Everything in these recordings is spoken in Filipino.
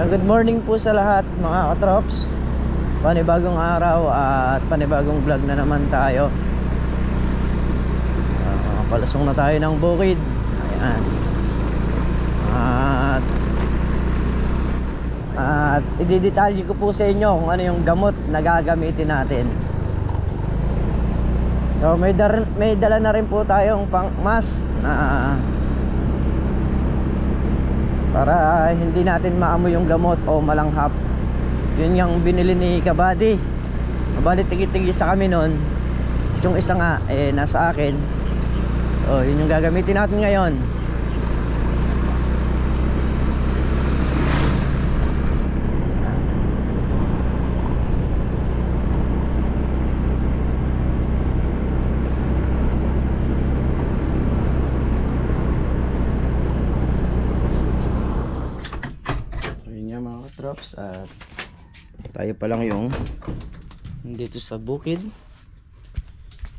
Good morning po sa lahat mga katrops. Panibagong araw at panibagong vlog na naman tayo. Palusong na tayo ng bukid. Ayan. At i-detalye ko po sa inyo kung ano yung gamot na gagamitin natin. So may dala na rin po tayong pang-mask na para hindi natin maamoy yung gamot o malanghap. Yun yung binili ni Kabady. Kabady tigi-tigi sa kami nun. Yung isa nga nasa akin. So yun yung gagamitin natin ngayon. Drops at tayo pa lang yung dito sa bukid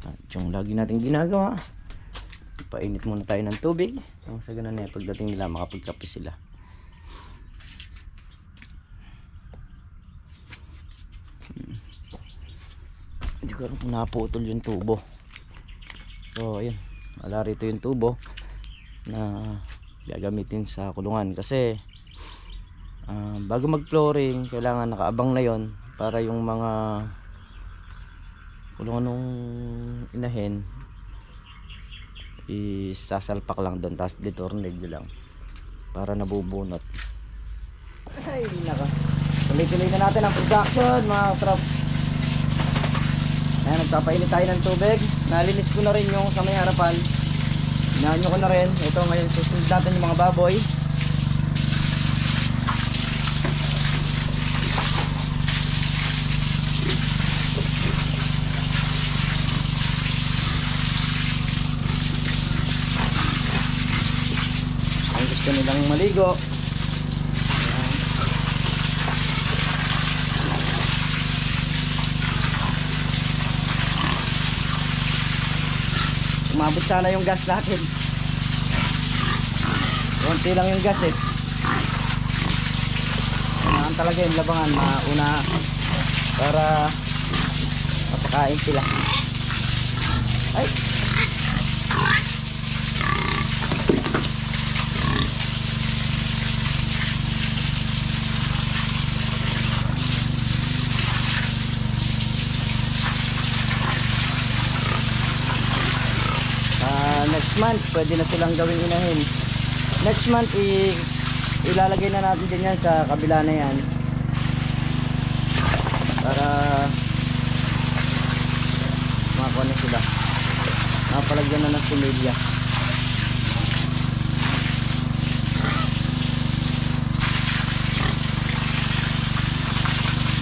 at yung lagi natin ginagawa, painit muna tayo ng tubig sa ganun na pagdating nila makapagkape sila. Hindi ko alam kung naputol yung tubo, so ayun, wala rito yung tubo na gagamitin sa kulungan kasi bago mag flooring kailangan nakaabang na yon para yung mga kulungan ng inahin isasalpak lang doon, tapos ditornilyo lang para nabubunot. Ay naka, tuloy-tuloy na natin ang production mga trops. Ayan, nagpapainit tayo ng tubig. Nalinis ko na rin yung sa may harapan, inaanyo ko na rin. Ito ngayon susunod natin yung mga baboy. Gusto nilang maligo. Umabot sana yung gas natin. Konti lang yung gas kailangan talaga yung labangan mauna para mapakain sila. Ay, next month pwede na silang gawing inahin. Next month ilalagay na natin din yan sa kabila na yan para makakuha na sila, napalagyan na ng similya.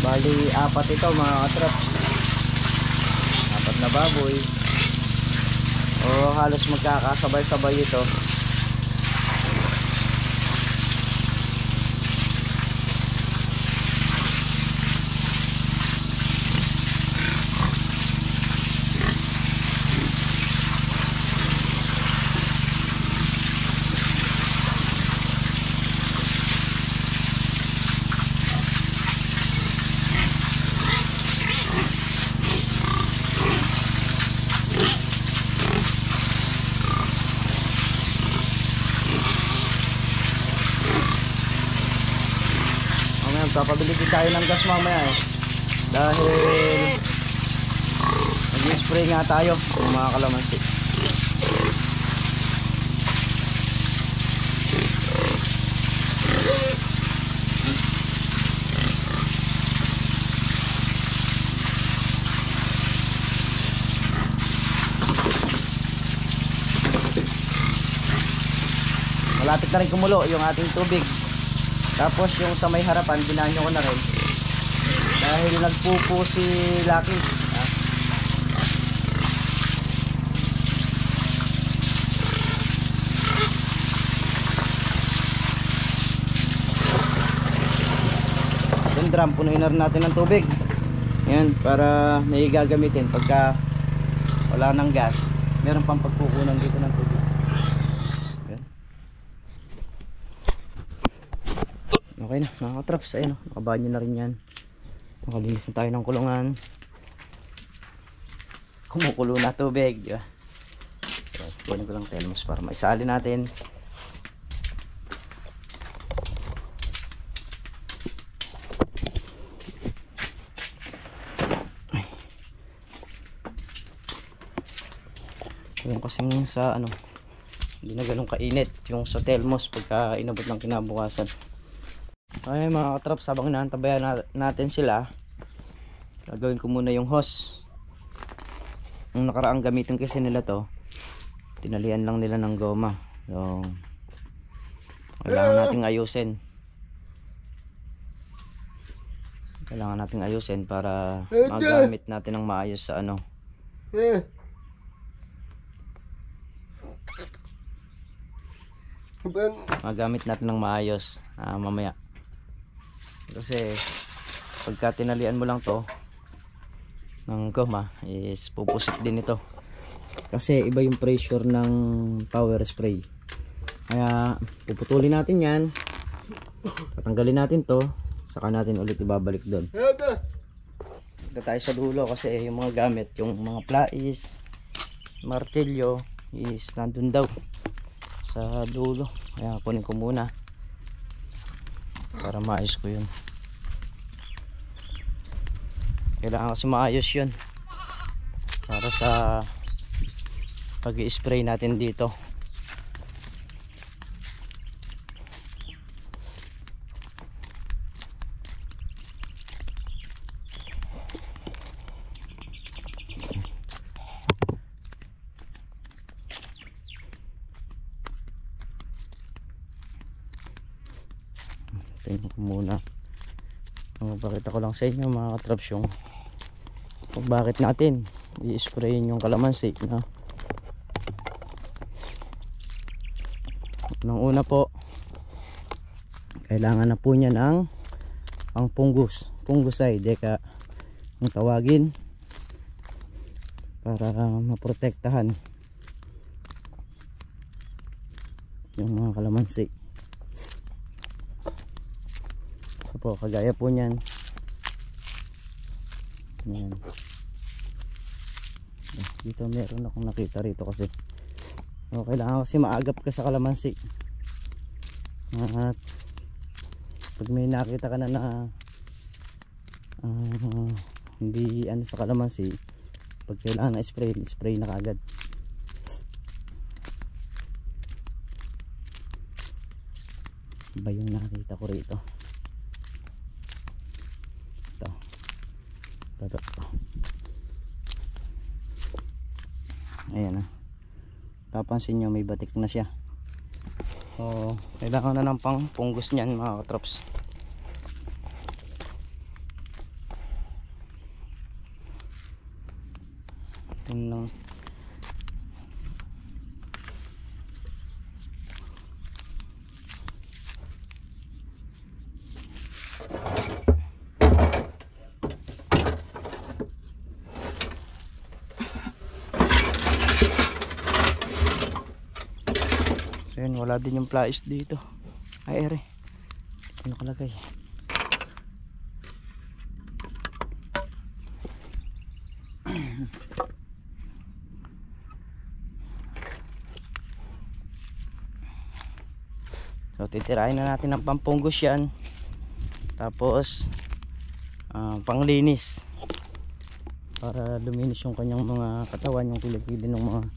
Bali apat ito mga katraps, apat na baboy. O halos magkakasabay-sabay ito. Papabili din tayo ng gas mamaya dahil nag-spray nga tayo ng mga kalamansi. Malapit na rin kumulo yung ating tubig. Tapos yung sa may harapan binanyo ko na rin dahil nagpupo si Lucky. Yung drum punuin na rin natin ng tubig. Yan, para may gagamitin pagka wala ng gas. Meron pang pagkukunan dito ng tubig. Yan. Okay na mga katraps, ayun o, nakabanyo na rin yan. Nakalinis na tayo ng kulungan. Kumukulo na tubig, di ba? So, kunin ko lang thermos para maisali natin. Yung kasing sa ano, hindi na ganun kainit yung sa thermos pagka inabot ng kinabukasan. Okay mga katraps, habang inaantabayan natin sila, gagawin ko muna yung hose. Yung nakaraang gamitin kasi nila to, tinalian lang nila ng goma. So kailangan nating ayusin. Kailangan nating ayusin para magamit natin ng maayos sa ano. Magamit natin ng maayos mamaya. Kasi pagka tinalian mo lang to ng goma is pupusik din ito. Kasi iba yung pressure ng power spray. Kaya puputulin natin yan. Tatanggalin natin to. Saka natin ulit ibabalik doon. Ito tayo sa dulo kasi yung mga gamit, yung mga plais, martilyo is nandun daw sa dulo. Kaya kunin ko muna para maayos ko yun. Kailangan kasi maayos yun para sa pag-i-spray natin dito. Tingnan ko muna. Pakita ko lang sa inyo mga katraps yung kung bakit natin i-sprayin yung kalamansi na. Nung una po, kailangan na po niya ng ang fungicide deka ang tawagin, para maprotektahan yung mga kalamansi. So po, kagaya po niyan. Ayan. Dito meron akong nakita rito kasi kailangan kasi maagap ka sa kalamansi. At pag may nakita ka na hindi ano sa kalamansi, pag kailangan na spray na kagad. Iba yung nakita ko rito. Ito. Ayan na. Papansin nyo may batik na siya. So kailangan na ng pang punggos niyan mga katraps. Ito lang. Ayun, wala din yung plais dito. Ay, ere. Ito nakalagay. So, titirahin na natin ng pampunggos yan. Tapos, panglinis. Para luminis yung kanyang mga katawan, yung kilikili ng mga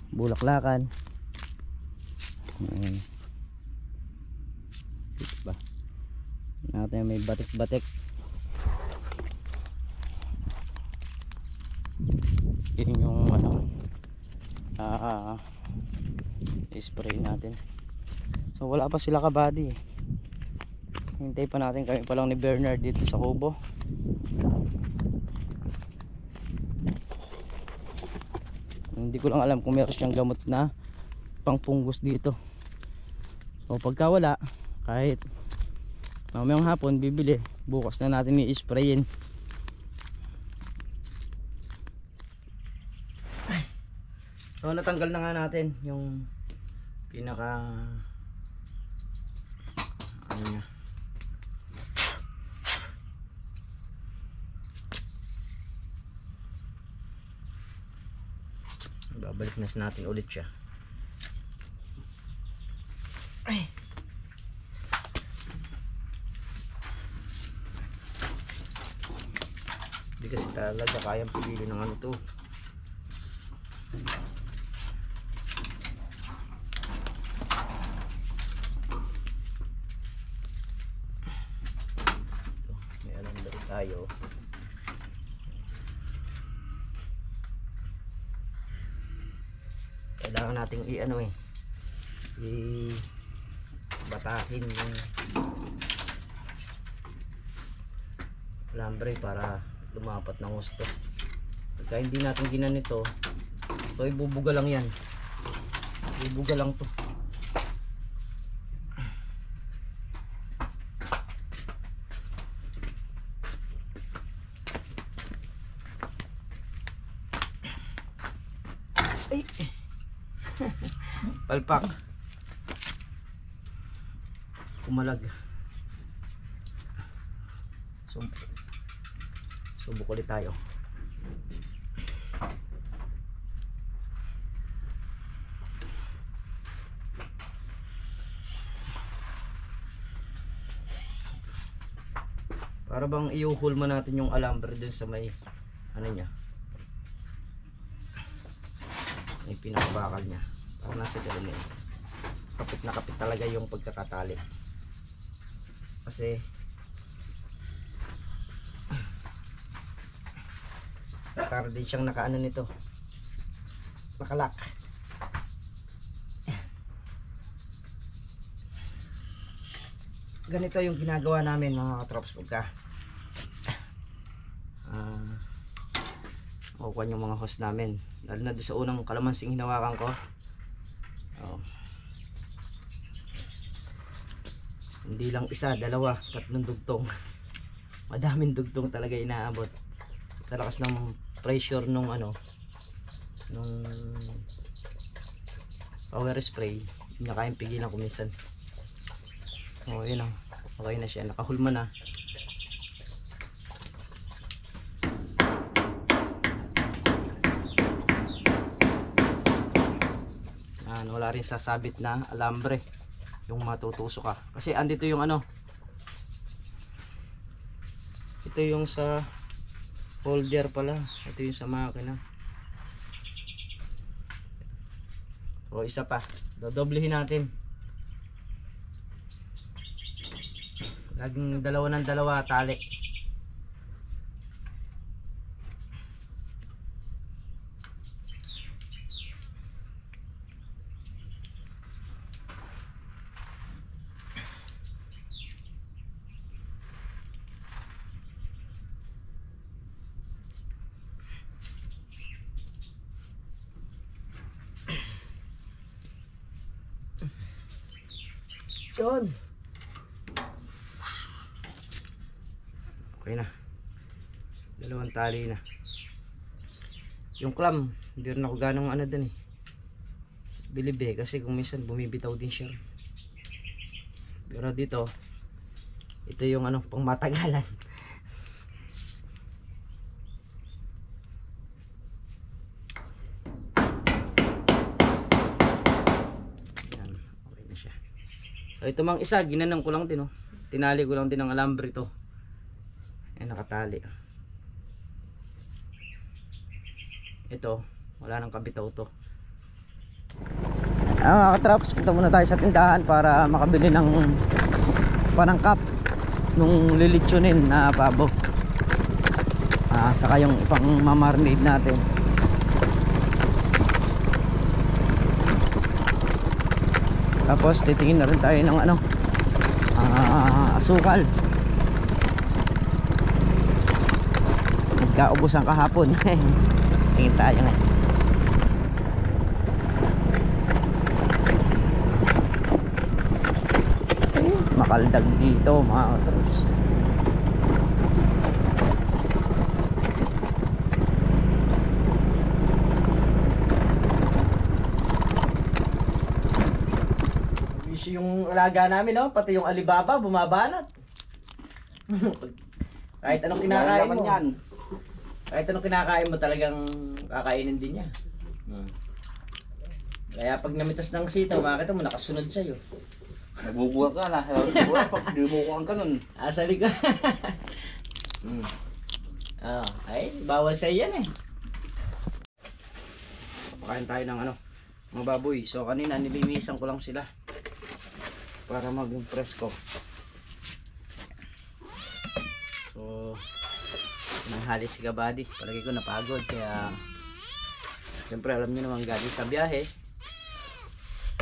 bulaklakan. Ayan. Diba? Natin may batik-batik. Yun yung ano, i-spray natin. So wala pa sila kabady. Hintay pa natin, kami pa lang ni Bernard dito sa kubo. Hindi ko lang alam kung meron siyang gamot na pangpunggos dito. So pagka wala, kahit mamayang hapon bibili, bukas na natin i-sprayin. So natanggal na nga natin yung pinaka ano niya, babalik na natin ulit siya. Ay. Hindi kasi talaga kayang piliin ng ano to. May alambre tayo. Kailangan nating i-ano batakin yung alambre para lumapat ng gusto. Pagka hindi natin ginanito, so ibubuga lang yan. Ibubuga lang to. Ay. Palpak. Kumalag. Subok ulit tayo. Para bang i-hole mo natin yung alambre dun sa may ano niya. May pinakabakal niya. Para nasa ganun yun. Kapit na kapit talaga yung pagkakatali. Kasi para din siyang nakaano nito, nakalak. Ganito yung ginagawa namin mga katrops pagka makukuha yung mga host namin, lalo na doon sa unang kalamansing hinawakan ko. Hindi lang isa, dalawa, tatlong dugtong. Madaming dugtong talaga inaabot sa lakas ng pressure nung ano, nung power spray. Hindi na kayang pigilan ko minsan. Yun o, okay na siya, nakahulma na. Wala rin sasabit na alambre yung matutusok ka, kasi andito yung ano, ito yung sa holder pala, ito yung sa makina. O isa pa, dodoblehin natin. Laging dalawa ng dalawa tali. Yun. Okay na. Dalawang tali na. Yung clam, hindi rin ako ganong ano dun bilib kasi kung minsan bumibitaw din siya. Pero dito, ito yung ano, pang matagalan. So ito mang isa, ginanang ko lang din tinali ko lang din ng alambre ito. Ayan, nakatali. Ito, wala nang kabitaw to. Mga katraps, punta muna tayo sa tindahan para makabili ng panangkap nung lilitsunin na pabo. Saka yung pang marinade natin. Tapos titingin na rin tayo ng ano, asukal. Nagkaubusan kahapon. Tingin tayo ngayon. Makaldag dito mga katrops. Yung alaga namin pati yung alibaba bumabanat. Kahit anong kinakain mo. Kahit anong kinakain mo talagang kakainin din niya. Kaya pag namitas ng sitaw, makakita mo nakasunod sa'yo. Nagbubuhat ka na. Pag dibukuhan ka nun. Asali ka. Ay, bawal sa'yo yan eh. Pakain tayo ng mga baboy. So kanina nilinisan ko lang sila para maging presko. So nanghalis si Kabady. Palagi ko napagod kaya siyempre alam niyo naman galing sa biyahe.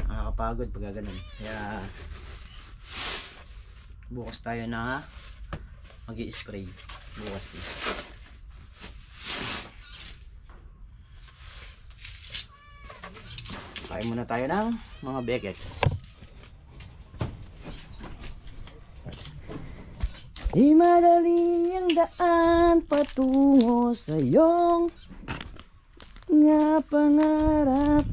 Nakakapagod pag ganun. Kaya bukas tayo na mag-i-spray. Bukas din. Kain muna tayo ng mga beket. Di madali ang daan patungo sa iyong nga pangarap.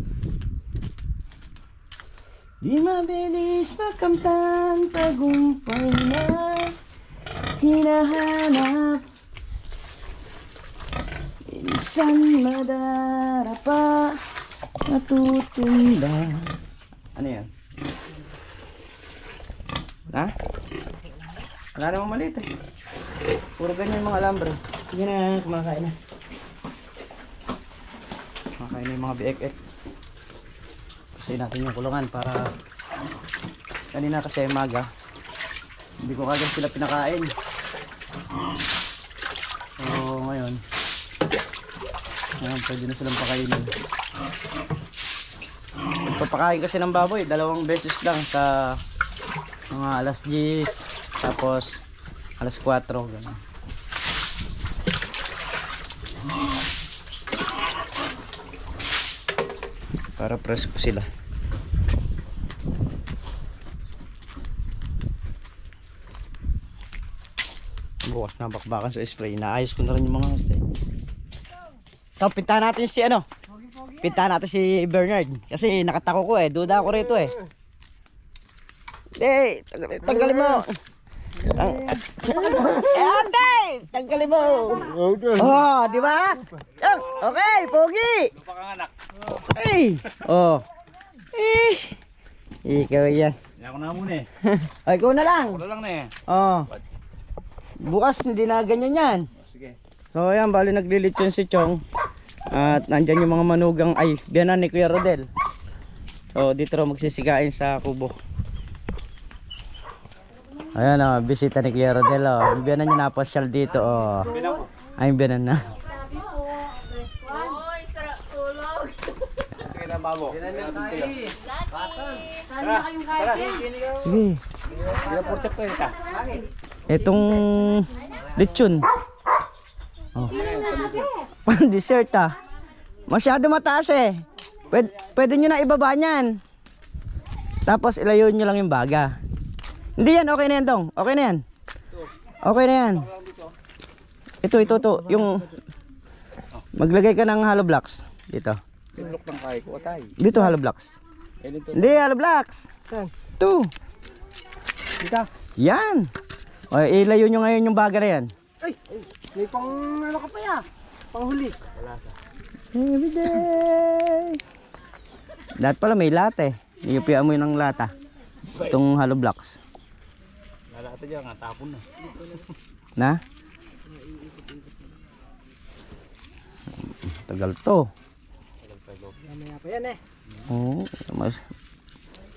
Di mabilis makamtan tagumpay na hinahanap. Minsan madarapa, matutumba. Ano yan? Ha? Wala namang maliit eh. Puro ganyan mga alambre. Sige na, kumakain na. Kumakain na yung mga BFF. Kasi natin yung kulungan para kanina kasi maga hindi ko kagad sila pinakain. So ngayon pwede na silang pakainin. Pagpapakain kasi ng baboy 2 beses lang sa mga alas 10 tapos alas 4 ganun. Para presko sila. Bukas na bakbakan sa spray. Naayos ko na rin yung mga host eh. So, pintahan natin si pintahan natin si Bernard. Kasi nakatako ko eh. Duda ako rito eh. Hey, tanggalin mo. Ate, tanggalin mo. Oh, di ba? Okay, pogi. Lupa kang anak. Hey! Oh. Ikaw yan. Hindi ako na muna eh. Ay, ikaw na lang. Wala lang na eh. Oh. Bukas hindi na ganyan yan. Sige. So ayan, bali naglilitsyon si Chong. At nandyan yung mga manugang ay biyanan ni Kuya Rodel. So dito raw magsisigain sa kubo. Ayan bisita ni Kuya Rodel. Yung biyanan niya napasyal dito. Ay, yung biyanan na. Babo. Sige. Itong lechon. Oh. Dessert masyado mataas eh. Pwede nyo na ibaba niyan. Tapos ilayo nyo lang yung baga. Hindi yan, okay na yan dong. Okay na yan. Okay na yan. Ito. Yung maglagay ka ng hollow blocks. Dito. Tinulok ng kay ko atay. Dito hollow blocks. Hindi hollow blocks. Ito. Dito. Yan. O, ilayo nyo ngayon yung baga na yan. Ay, may pang ano ka pa ya? Panghuli. Wala sa. Every day. Lahat pala may lata eh. Iyupian mo yun ng lata. Itong hollow blocks. Lalata dyan nga, tapon na. Na? Tagal to. Mamaya pa yan eh. Oo.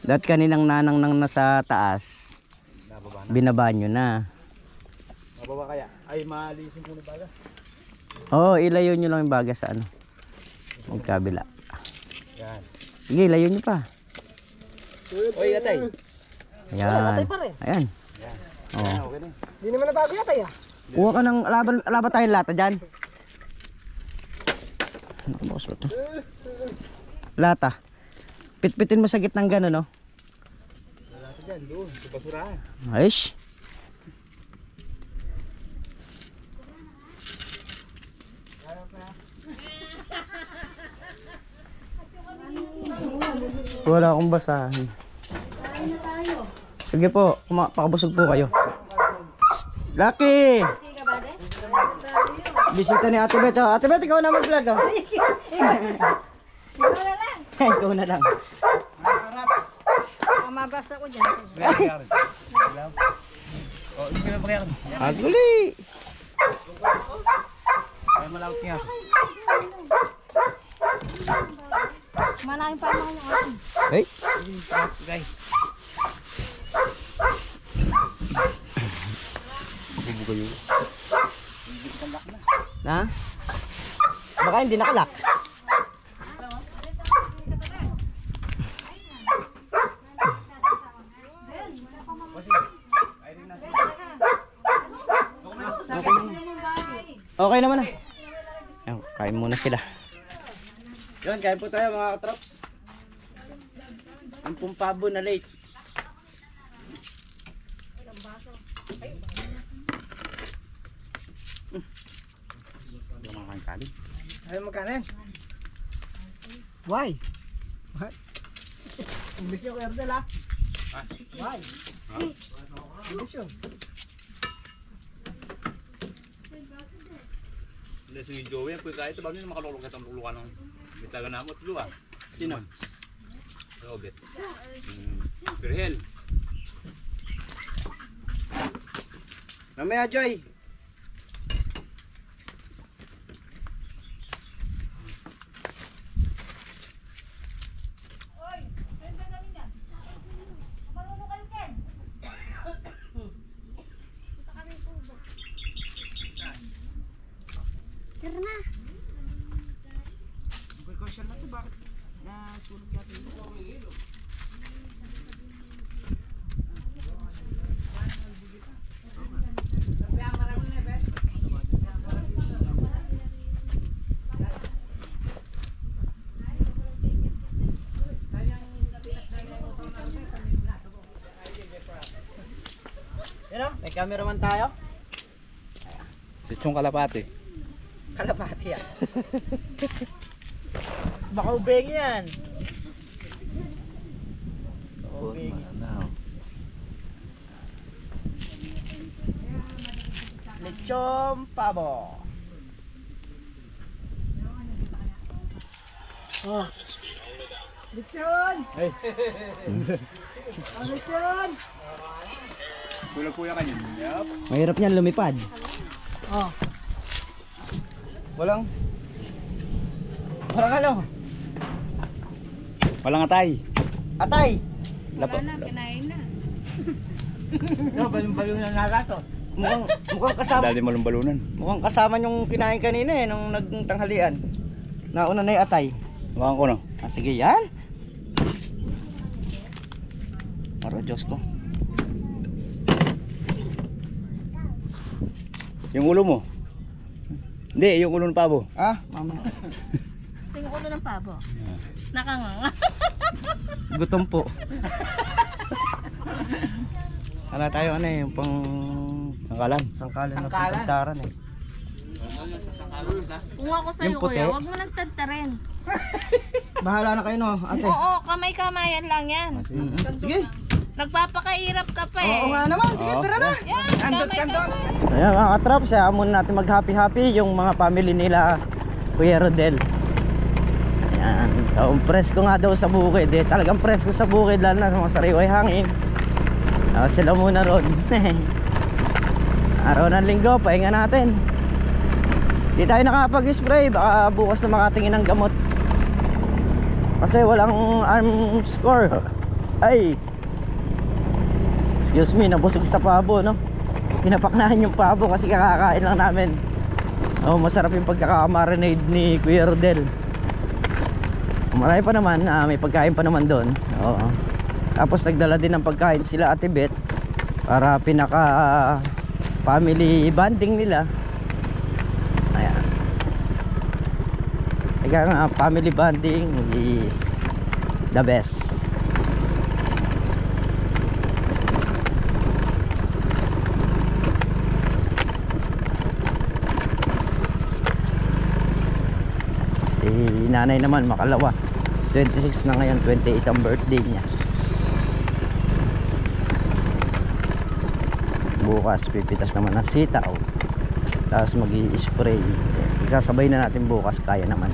Lahat kaninang nanang nang nasa taas. Nababa na. Binaba nyo na. Nababa kaya? Ay, maalisin ko na baga. Oo, ilayo nyo lang yung baga sa magkabila. Yan. Sige, ilayo nyo pa. Oy, atay. Ayan. Atay pa rin. Ayan. Oo. Okay na. Hindi naman nabago yata ya. Kuha ka ng laban tayong lata dyan. Nakabos ba ito? Lata. Pitpitin mo sa gitnang gano'n, no? Lalata dyan, doon. Sa basurahan. Aish. Wala akong basahin. Sige po, pakabusog po kayo. Psst, Lucky! Bisita ni Ate Bet. Ate Bet, ikaw na mag-vlog. Ikaw na lang. Mabasa ko dyan. Oh, hindi na pagkakaroon. Aguli! Ay, malawit niya. Malaking pa naman yung akin. Ay! Guys. Bubuga yun. Na? Baka hindi nakalak. Okay naman na. Ayun, kain muna sila. Yun, kain po tayo mga katrops. Ang pumpabo na late. Ayaw magkanin. Why? What? English yung Erdel ah. Why? English yun. Si Joey, kung kahit ba nila makalulong ka itong lulukan ng bitaga na mo at luwa. Sino? Robert. Birhel. Mamaya, Joy. Tara na. Precaution na to, bakit nasulog natin? Yan o, may cameraman tayo. Sitsong kalapati. Kalapati yan. Baka ubeng yan. Ubeng. Lechon pabo. Oh. Lechon! Hey. Lechon! Kuya kanyan. Yup. Mahirap niyan lumipad. Oh. Walang ano? Walang atay. Atay! Wala na, kinain na. No, balong-balong na nalato. Mukhang kasama. Dali mo lang balunan. Mukhang kasama yung kinain kanina nung nagtanghalian. Nauna na yung atay. Hawakan ko no. Ah, sige yan. Aro, Diyos ko. Yung ulo mo. Hindi, yung ulo ng pabo. Ah, mama. Ito yung ulo ng pabo. Nakanganga. Gutom po. Wala tayo yung pang Sangkalan. sangkalan na pagtagtaran eh. Kung ako sa'yo, Yung puti? kuya, huwag mo nagtagtarin. Bahala na kayo no, ate. Oo, kamay-kamayan lang yan. Sige. Nagpapakairap ka pa eh. Oo nga naman, sige, Oo. tara na. Yan, Andot ka doon. kamay-kamay. Ayan mga katraps, muna natin mag-happy-happy yung mga family nila Kuya Rodel. Ayan, so presko nga daw sa bukid eh. Talagang presko sa bukid, lalo na sa mga sariway hangin. Sila muna ron. Araw ng linggo, pahinga natin. Di tayo nakapag-spray, baka bukas na makatingin ng gamot. Kasi walang arm score. Ay, excuse me, nabusog sa pabo, no? Pinapaknahan yung pabo kasi kakakain lang namin. Oh, masarap yung pagkaka-marinade ni Kuya Rodel. Marami pa naman, may pagkain pa naman doon. Oo. Tapos nagdala din ng pagkain sila Ate Bet para pinaka family bonding nila. Ayan. Kaya nga, family bonding is the best. Si nanay naman makalawa, 26 na ngayon, 28 ang birthday niya. Bukas pipitas naman ng sitaw, tapos mag-i-spray. Isasabay na natin bukas, kaya naman.